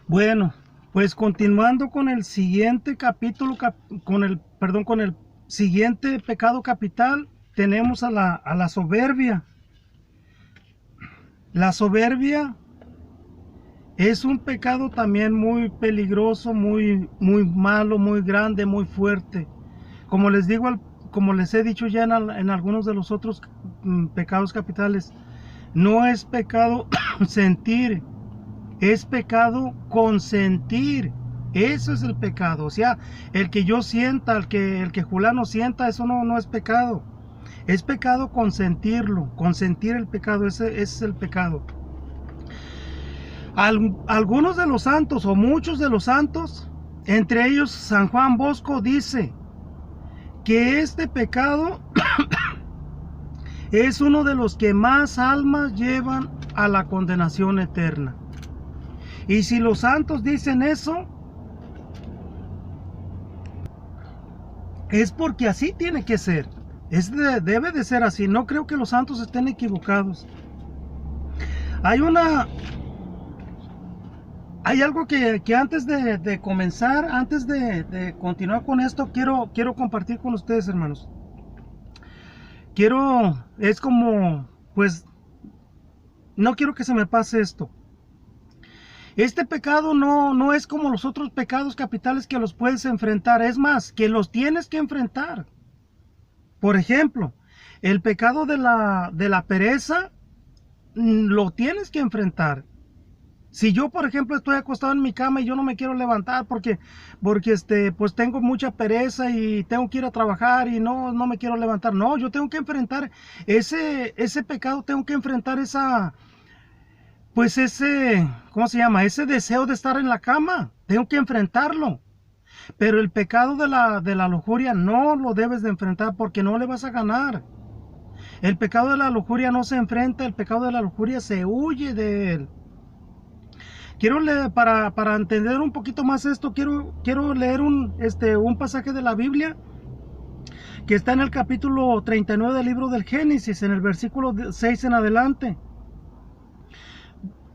Bueno, pues continuando con el siguiente capítulo, con el siguiente pecado capital, tenemos a la soberbia. La soberbia es un pecado también muy peligroso, muy malo, muy grande, muy fuerte. Como les digo, como les he dicho ya en algunos de los otros pecados capitales, no es pecado sentir, es pecado consentir. Eso es el pecado. O sea, el que yo sienta, el que Julano sienta, eso no es pecado. Es pecado consentirlo, consentir el pecado, ese es el pecado. Algunos de los santos o muchos de los santos, entre ellos San Juan Bosco, dice que este pecado es uno de los que más almas llevan a la condenación eterna. Y si los santos dicen eso, es porque así tiene que ser. Debe de ser así. No creo que los santos estén equivocados. Hay algo que antes de comenzar, antes de continuar con esto, quiero compartir con ustedes, hermanos. Es como, pues, no quiero que se me pase esto. Este pecado no es como los otros pecados capitales que los puedes enfrentar. Es más, que los tienes que enfrentar. Por ejemplo, el pecado de la pereza, lo tienes que enfrentar. Si yo, por ejemplo, estoy acostado en mi cama y yo no me quiero levantar porque pues tengo mucha pereza y tengo que ir a trabajar y no me quiero levantar. No, yo tengo que enfrentar ese pecado, tengo que enfrentar ¿cómo se llama? Ese deseo de estar en la cama. Tengo que enfrentarlo. Pero el pecado de la lujuria no lo debes de enfrentar porque no le vas a ganar. El pecado de la lujuria no se enfrenta, el pecado de la lujuria se huye de él. Quiero leer, para entender un poquito más esto, quiero leer un pasaje de la Biblia que está en el capítulo 39 del libro del Génesis, en el versículo 6 en adelante.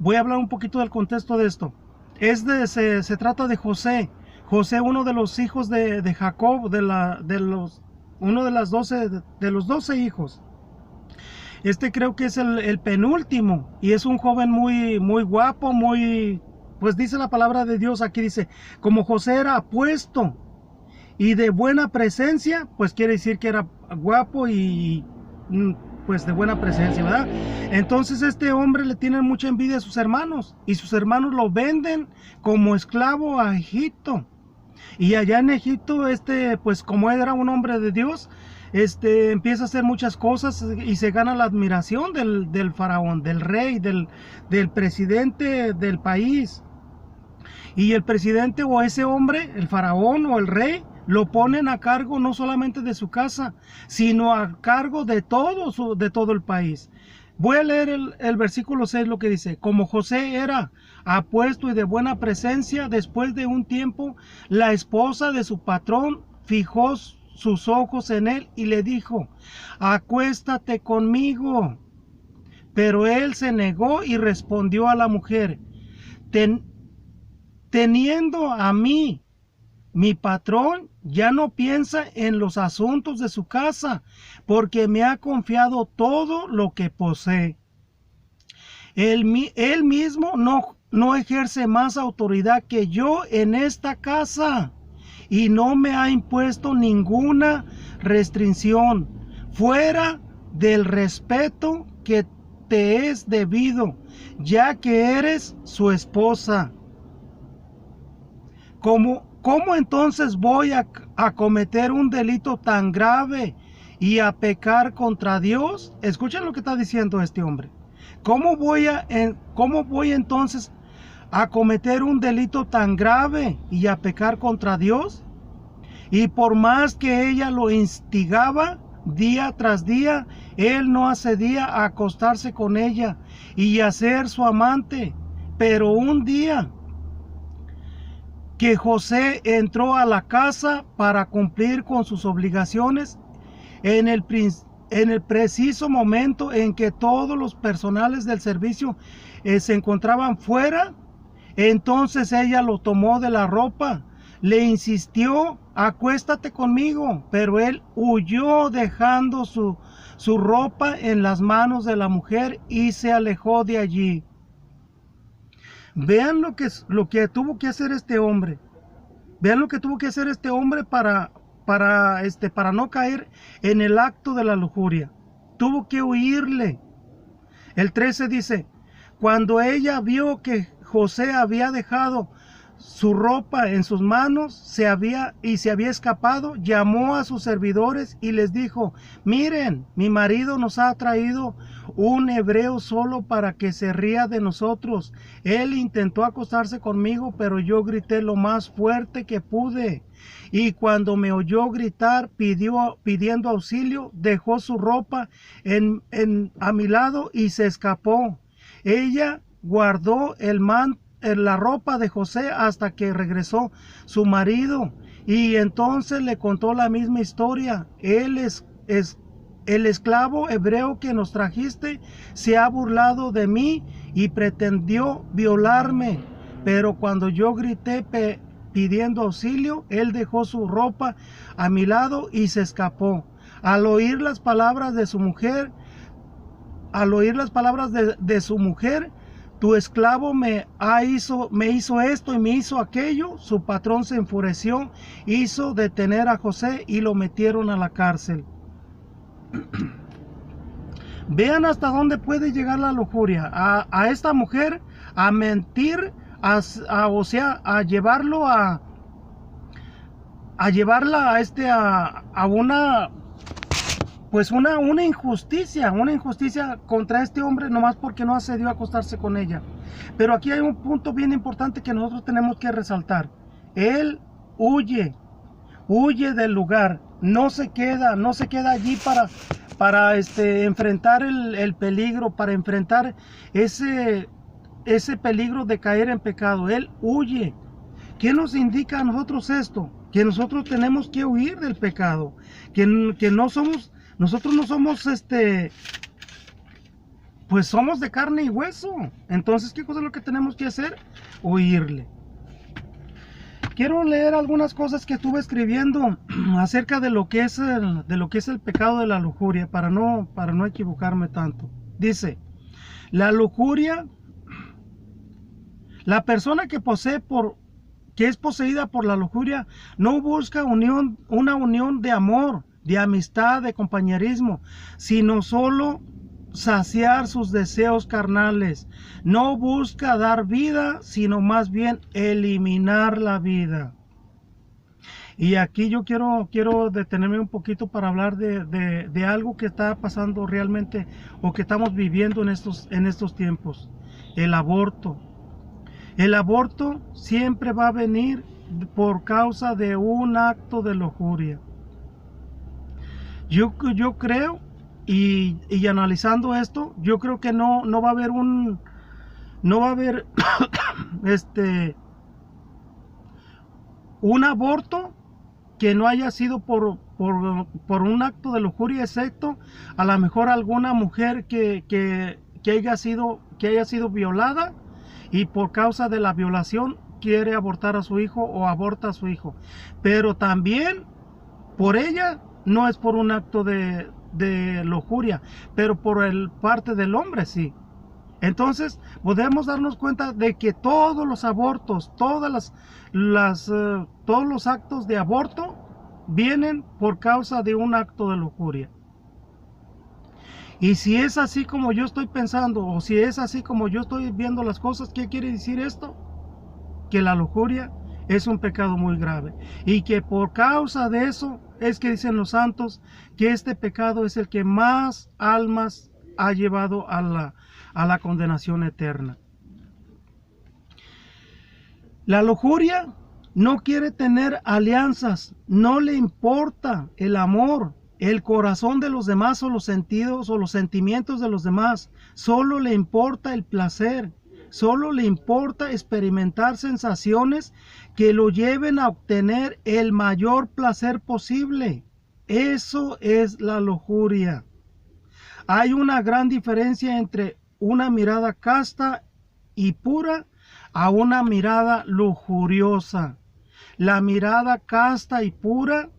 Voy a hablar un poquito del contexto de esto. Se trata de José. José, uno de los hijos de Jacob, uno de los 12 hijos. Creo que es el penúltimo y es un joven muy guapo, pues dice la palabra de Dios aquí, dice, como José era apuesto y de buena presencia, pues quiere decir que era guapo y pues de buena presencia, ¿verdad? Entonces este hombre le tiene mucha envidia a sus hermanos y sus hermanos lo venden como esclavo a Egipto. Y allá en Egipto, pues como era un hombre de Dios, empieza a hacer muchas cosas y se gana la admiración del faraón, del rey, del presidente del país. Y el presidente o ese hombre, el faraón o el rey, lo ponen a cargo no solamente de su casa, sino a cargo de todo el país. Voy a leer el versículo 6, lo que dice: como José era apuesto y de buena presencia, después de un tiempo, la esposa de su patrón fijó sus ojos en él y le dijo: acuéstate conmigo. Pero él se negó y respondió a la mujer: teniendo a mí, mi patrón ya no piensa en los asuntos de su casa, porque me ha confiado todo lo que posee. Él mismo no ejerce más autoridad que yo en esta casa y no me ha impuesto ninguna restricción fuera del respeto que te es debido, ya que eres su esposa. ¿Cómo entonces voy a cometer un delito tan grave y a pecar contra Dios? Escuchen lo que está diciendo este hombre. ¿Cómo voy entonces a cometer un delito tan grave y a pecar contra Dios? Y por más que ella lo instigaba día tras día, él no accedía a acostarse con ella y a ser su amante. Pero un día que José entró a la casa para cumplir con sus obligaciones, en el preciso momento en que todos los personales del servicio se encontraban fuera, Entonces ella lo tomó de la ropa, le insistió, acuéstate conmigo, pero él huyó dejando su ropa en las manos de la mujer y se alejó de allí. Vean lo que tuvo que hacer este hombre. Vean lo que tuvo que hacer este hombre para no caer en el acto de la lujuria. Tuvo que huirle. El 13 dice, cuando ella vio que José había dejado su ropa en sus manos se había escapado, llamó a sus servidores y les dijo, miren, mi marido nos ha traído un hebreo solo para que se ría de nosotros. Él intentó acostarse conmigo, pero yo grité lo más fuerte que pude. Y cuando me oyó gritar pidiendo auxilio, dejó su ropa a mi lado y se escapó. Ella guardó la ropa de José hasta que regresó su marido, y entonces le contó la misma historia. El esclavo hebreo que nos trajiste se ha burlado de mí y pretendió violarme, pero cuando yo grité pidiendo auxilio, él dejó su ropa a mi lado y se escapó. Al oír las palabras de su mujer, tu esclavo me hizo esto y me hizo aquello. Su patrón se enfureció, hizo detener a José y lo metieron a la cárcel. Vean hasta dónde puede llegar la lujuria. A esta mujer a mentir, a llevarla a una injusticia contra este hombre, nomás porque no accedió a acostarse con ella. Pero aquí hay un punto bien importante que nosotros tenemos que resaltar. Él huye del lugar, no se queda allí para enfrentar el peligro, para enfrentar ese peligro de caer en pecado. Él huye. ¿Qué nos indica a nosotros esto? Que nosotros tenemos que huir del pecado, que nosotros no somos pues somos de carne y hueso. Entonces, ¿qué cosa es lo que tenemos que hacer? Huirle. Quiero leer algunas cosas que estuve escribiendo acerca de lo que es el pecado de la lujuria, para no equivocarme tanto. Dice, la lujuria, la persona que es poseída por la lujuria no busca una unión de amor, de amistad, de compañerismo, sino solo saciar sus deseos carnales. No busca dar vida, sino más bien eliminar la vida. Y aquí yo quiero detenerme un poquito para hablar de algo que está pasando realmente, o que estamos viviendo en estos tiempos. El aborto. El aborto siempre va a venir por causa de un acto de lujuria. Yo creo, y analizando esto, yo creo que no va a haber un aborto que no haya sido por un acto de lujuria, excepto a lo mejor alguna mujer que haya sido violada, y por causa de la violación quiere abortar a su hijo o aborta a su hijo. Pero también por ella no es por un acto de lujuria, pero por parte del hombre sí. Entonces podemos darnos cuenta de que todos los abortos, todos los actos de aborto vienen por causa de un acto de lujuria. Y si es así como yo estoy pensando, o si es así como yo estoy viendo las cosas, ¿qué quiere decir esto? Que la lujuria es un pecado muy grave, y que por causa de eso es que dicen los santos que este pecado es el que más almas ha llevado a la condenación eterna. La lujuria no quiere tener alianzas, no le importa el amor, el corazón de los demás, o los sentidos o los sentimientos de los demás. Solo le importa el placer, solo le importa experimentar sensaciones que lo lleven a obtener el mayor placer posible. Eso es la lujuria. Hay una gran diferencia entre una mirada casta y pura a una mirada lujuriosa. La mirada casta y pura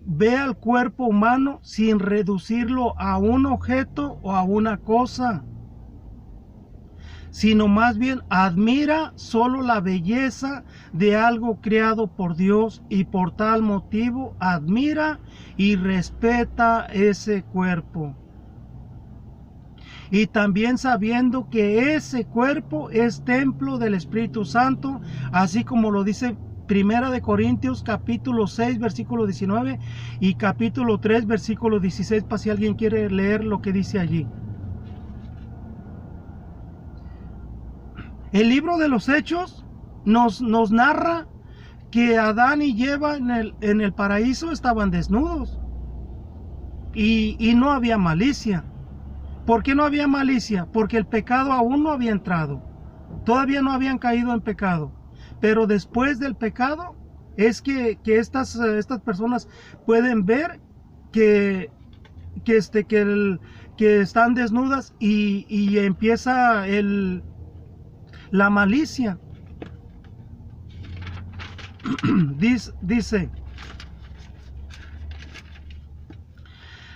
ve al cuerpo humano sin reducirlo a un objeto o a una cosa, sino más bien admira solo la belleza de algo creado por Dios, y por tal motivo admira y respeta ese cuerpo. Y también sabiendo que ese cuerpo es templo del Espíritu Santo, así como lo dice Primera de Corintios capítulo 6 versículo 19 y capítulo 3 versículo 16, para si alguien quiere leer lo que dice allí. El libro de los Hechos nos narra que Adán y Eva en el paraíso estaban desnudos y no había malicia. ¿Por qué no había malicia? Porque el pecado aún no había entrado. Todavía no habían caído en pecado. Pero después del pecado es que estas personas pueden ver que están desnudas y empieza la malicia. Dice,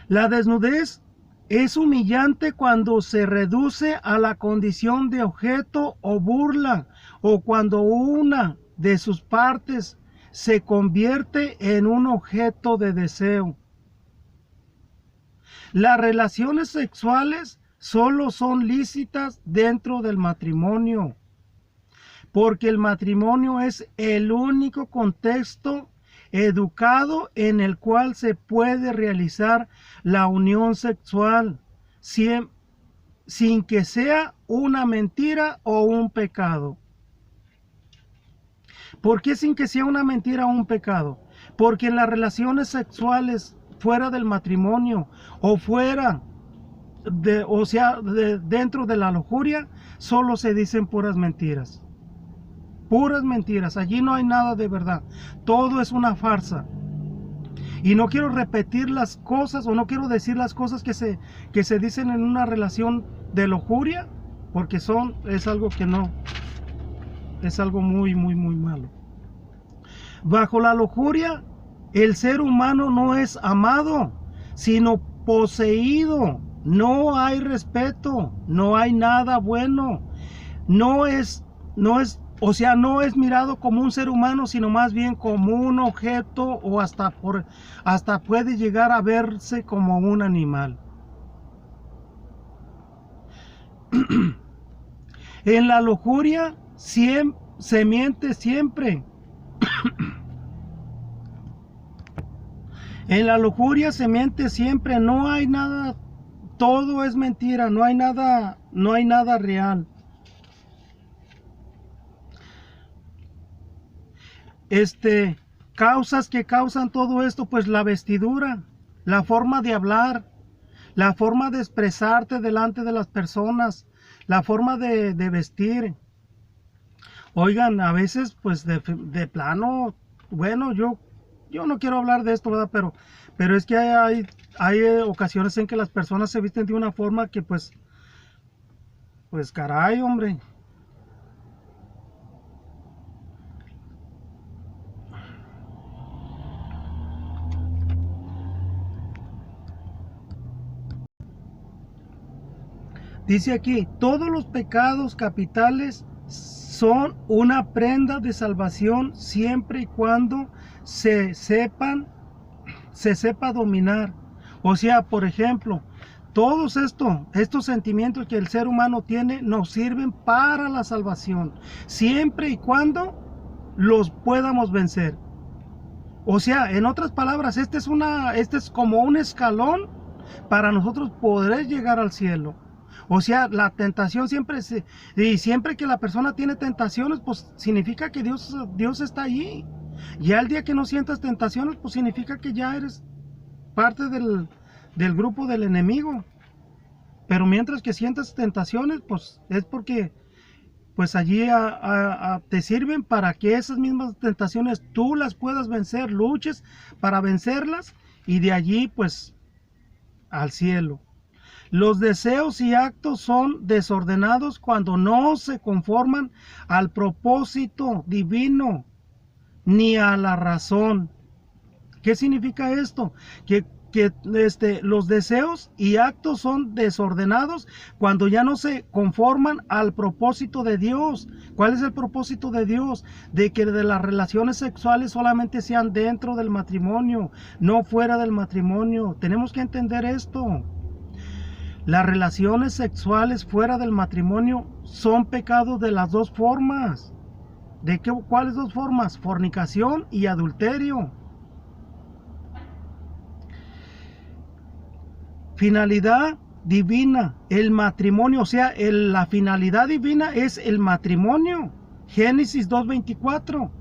la desnudez es humillante cuando se reduce a la condición de objeto o burla, o cuando una de sus partes se convierte en un objeto de deseo. Las relaciones sexuales solo son lícitas dentro del matrimonio, porque el matrimonio es el único contexto educado en el cual se puede realizar la unión sexual sin que sea una mentira o un pecado. ¿Por qué sin que sea una mentira o un pecado? Porque en las relaciones sexuales fuera del matrimonio o dentro de la lujuria, solo se dicen puras mentiras. Puras mentiras, allí no hay nada de verdad, todo es una farsa. Y no quiero repetir las cosas, o no quiero decir las cosas que se dicen en una relación de lujuria, porque es algo que no, es algo muy, muy, muy malo. Bajo la lujuria, el ser humano no es amado, sino poseído. No hay respeto, no hay nada bueno, no es mirado como un ser humano, sino más bien como un objeto, o hasta puede llegar a verse como un animal. En la lujuria se miente siempre. En la lujuria se miente siempre, no hay nada, todo es mentira, no hay nada real. Causas que causan todo esto, pues la vestidura, la forma de hablar, la forma de expresarte delante de las personas, la forma de vestir. Oigan, a veces pues de plano, bueno, yo no quiero hablar de esto, ¿verdad? Pero es que hay ocasiones en que las personas se visten de una forma que pues caray, hombre. Dice aquí, todos los pecados capitales son una prenda de salvación siempre y cuando se sepa dominar. O sea, por ejemplo, todos estos sentimientos que el ser humano tiene nos sirven para la salvación, siempre y cuando los podamos vencer. O sea, en otras palabras, este es como un escalón para nosotros poder llegar al cielo. O sea, la tentación siempre que la persona tiene tentaciones, pues significa que Dios está allí. Ya el día que no sientas tentaciones, pues significa que ya eres parte del grupo del enemigo. Pero mientras que sientas tentaciones, pues es porque pues allí te sirven para que esas mismas tentaciones tú las puedas vencer, luches para vencerlas, y de allí pues al cielo. Los deseos y actos son desordenados cuando no se conforman al propósito divino ni a la razón. ¿Qué significa esto? Que los deseos y actos son desordenados cuando ya no se conforman al propósito de Dios. ¿Cuál es el propósito de Dios? De que de las relaciones sexuales solamente sean dentro del matrimonio, no fuera del matrimonio. Tenemos que entender esto. Las relaciones sexuales fuera del matrimonio son pecados de las dos formas. ¿Cuáles dos formas? Fornicación y adulterio. Finalidad divina, el matrimonio, o sea, la finalidad divina es el matrimonio. Génesis 2:24.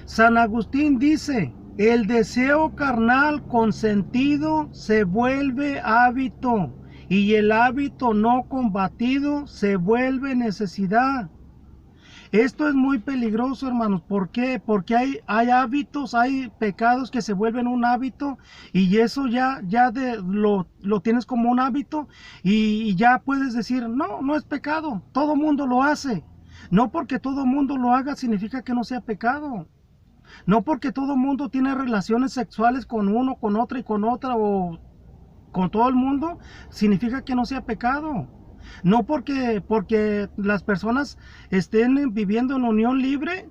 San Agustín dice, el deseo carnal consentido se vuelve hábito y el hábito no combatido se vuelve necesidad. Esto es muy peligroso, hermanos. ¿Por qué? Porque hay hábitos, hay pecados que se vuelven un hábito y eso lo tienes como un hábito y ya puedes decir, no, no es pecado, todo mundo lo hace. No porque todo mundo lo haga significa que no sea pecado. No porque todo mundo tiene relaciones sexuales con uno, con otra y con otra o con todo el mundo, significa que no sea pecado. No porque las personas estén viviendo en unión libre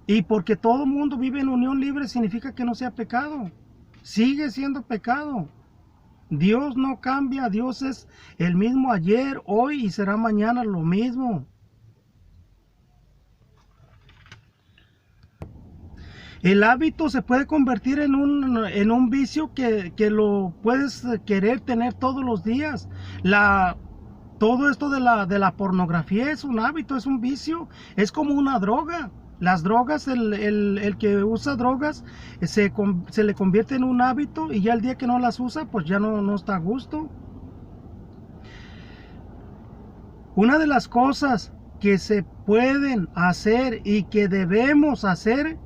y porque todo el mundo vive en unión libre significa que no sea pecado. Sigue siendo pecado. Dios no cambia, Dios es el mismo ayer, hoy y será mañana lo mismo. El hábito se puede convertir en un vicio que lo puedes querer tener todos los días. Todo esto de la pornografía es un hábito, es un vicio, es como una droga. Las drogas, el que usa drogas se le convierte en un hábito y ya el día que no las usa, pues ya no está a gusto. Una de las cosas que se pueden hacer y que debemos hacer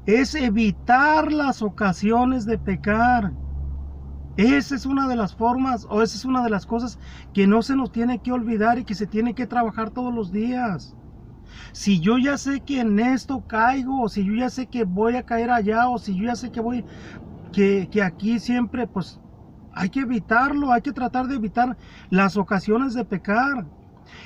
es evitar las ocasiones de pecar. Esa es una de las formas, o esa es una de las cosas que no se nos tiene que olvidar y que se tiene que trabajar todos los días. Si yo ya sé que en esto caigo, o si yo ya sé que voy a caer allá, o si yo ya sé que aquí siempre, pues hay que evitarlo, hay que tratar de evitar las ocasiones de pecar.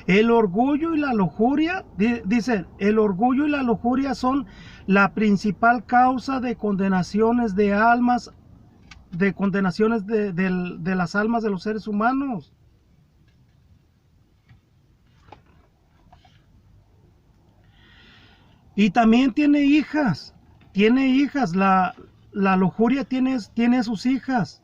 El orgullo y la lujuria, dice, el orgullo y la lujuria son la principal causa de condenaciones de almas, de condenaciones de las almas de los seres humanos. Y también tiene hijas, la lujuria tiene sus hijas.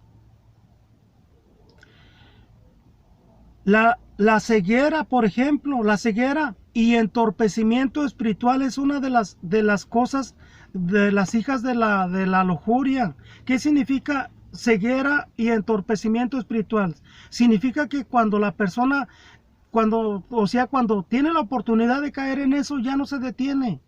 La ceguera, por ejemplo, la ceguera y entorpecimiento espiritual es una de las cosas de las hijas de la lujuria. ¿Qué significa ceguera y entorpecimiento espiritual? Significa que cuando la persona, cuando tiene la oportunidad de caer en eso, ya no se detiene.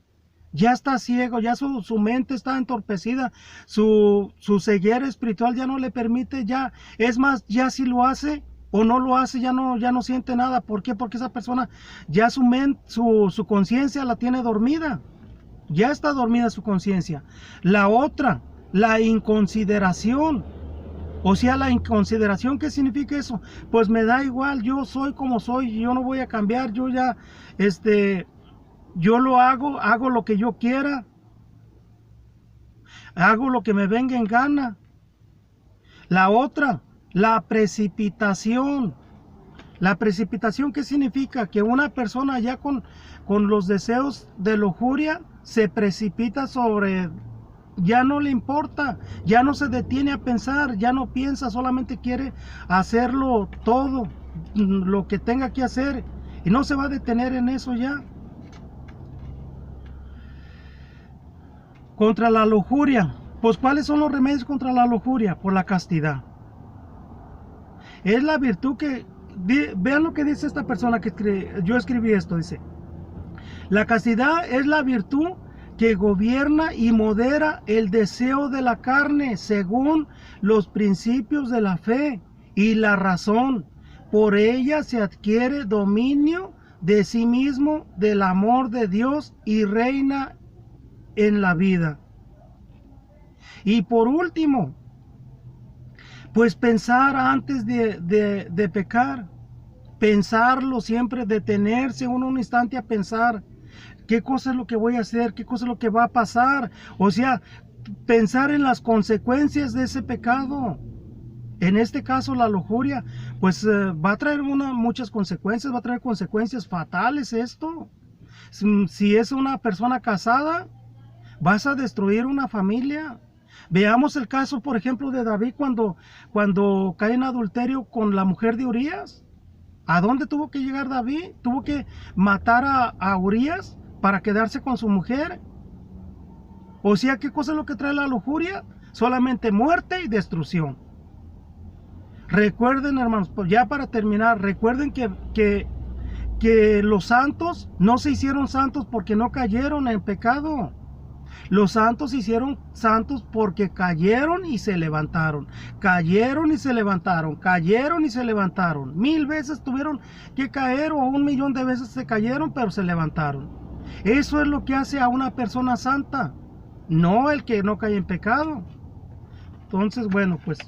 Ya está ciego, ya su mente está entorpecida, su ceguera espiritual ya no le permite, ya, es más, ya si lo hace o no lo hace, ya no siente nada. ¿Por qué? Porque esa persona ya su conciencia la tiene dormida, ya está dormida su conciencia. La otra, la inconsideración. O sea, la inconsideración, ¿qué significa eso? Pues me da igual, yo soy como soy, yo no voy a cambiar, yo ya, yo lo hago lo que yo quiera, hago lo que me venga en gana. La otra, la precipitación. La precipitación, ¿qué significa? Que una persona ya con los deseos de lujuria se precipita sobre, ya no le importa, ya no se detiene a pensar, ya no piensa, solamente quiere hacerlo todo, lo que tenga que hacer, y no se va a detener en eso ya. Contra la lujuria, pues ¿cuáles son los remedios contra la lujuria? Por la castidad. Es la virtud que, vean lo que dice esta persona yo escribí esto, dice, la castidad es la virtud que gobierna y modera el deseo de la carne según los principios de la fe y la razón. Por ella se adquiere dominio de sí mismo, del amor de Dios, y reina en la vida. Y por último, pues pensar antes de pecar. Pensarlo siempre, detenerse uno un instante a pensar qué cosa es lo que voy a hacer, qué cosa es lo que va a pasar. O sea, pensar en las consecuencias de ese pecado. En este caso, la lujuria, pues va a traer muchas consecuencias, va a traer consecuencias fatales esto. Si es una persona casada, vas a destruir una familia. Veamos el caso, por ejemplo, de David cuando cae en adulterio con la mujer de Urías. ¿A dónde tuvo que llegar David? Tuvo que matar a Urías para quedarse con su mujer. O sea, ¿qué cosa es lo que trae la lujuria? Solamente muerte y destrucción. Recuerden, hermanos, pues ya para terminar, recuerden que los santos no se hicieron santos porque no cayeron en pecado. Los santos se hicieron santos porque cayeron y se levantaron. Cayeron y se levantaron. Cayeron y se levantaron. 1000 veces tuvieron que caer o 1.000.000 de veces se cayeron, pero se levantaron. Eso es lo que hace a una persona santa. No el que no cae en pecado. Entonces, bueno, pues